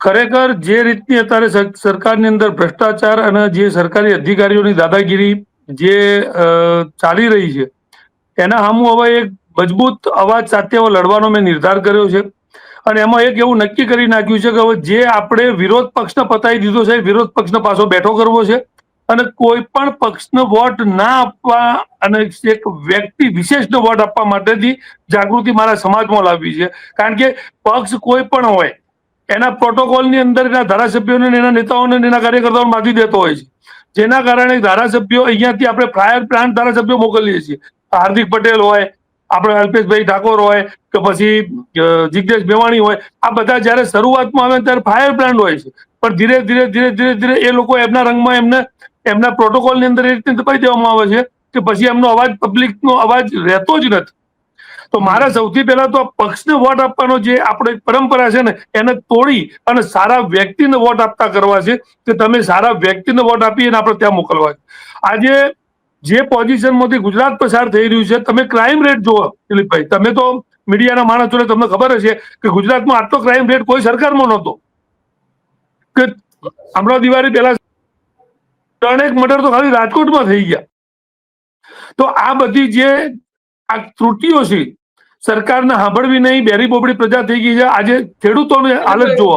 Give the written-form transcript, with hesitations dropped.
ખરેખર જે રીતની અત્યારે સરકારની અંદર ભ્રષ્ટાચાર અને જે સરકારી અધિકારીઓની દાદાગીરી જે ચાલી રહી છે એના સામું હવે એક મજબૂત અવાજ સાથે હવે લડવાનો મેં નિર્ધાર કર્યો છે અને એમાં એક એવું નક્કી કરી નાખ્યું છે કે હવે જે આપણે વિરોધ પક્ષને પતાવી દીધો છે વિરોધ પક્ષને પાછો બેઠો કરવો છે અને કોઈ પણ પક્ષને વોટ ના આપવા અને એક વ્યક્તિ વિશેષને વોટ આપવા માટેથી જાગૃતિ મારા સમાજમાં લાવવી છે કારણ કે પક્ષ કોઈ પણ હોય એના પ્રોટોકોલની અંદર એના ધારાસભ્યોને એના નેતાઓને એના કાર્યકર્તાઓને માથી દેતો હોય છે જેના કારણે ધારાસભ્યો અહીંયાથી આપણે ફાયર પ્લાન્ટ ધારાસભ્યો મોકલીએ છીએ હાર્દિક પટેલ હોય આપણે અલ્પેશભાઈ ઠાકોર હોય કે પછી જિજ્ઞેશ મેવાણી હોય આ બધા જયારે શરૂઆતમાં આવે ત્યારે ફાયર પ્લાન્ટ હોય છે પણ ધીરે ધીરે ધીરે ધીરે ધીરે એ લોકો એમના રંગમાં એમના પ્રોટોકોલની અંદર એ રીતે દબાઈ દેવામાં આવે છે કે પછી એમનો અવાજ પબ્લિકનો અવાજ રહેતો જ નથી તો મારે સૌથી પહેલા તો પક્ષને વોટ આપવાનો જે આપણે પરંપરા છે ને એને તોડી અને સારા વ્યક્તિને વોટ આપતા કરવા છે કે તમે સારા વ્યક્તિને વોટ આપી અને આપણે ત્યાં મોકલવા છે આજે જે પોઝિશનમાંથી ગુજરાત પસાર થઈ રહ્યું છે તમે ક્રાઇમ રેટ જુઓ દિલીપભાઈ તમે તો મીડિયાના માણસ છો તમને ખબર હશે કે ગુજરાતમાં આટલો ક્રાઇમ રેટ કોઈ સરકારમાં નહોતો કે હમણાં દિવાળી પહેલા 3 મર્ડર તો ખાલી રાજકોટમાં થઈ ગયા તો આ બધી જે આ ત્રુટિઓ છે સરકારને સાંભળવી નહીં બેરી બોબડી પ્રજા થઈ ગઈ છે આજે ખેડૂતોની હાલત જુઓ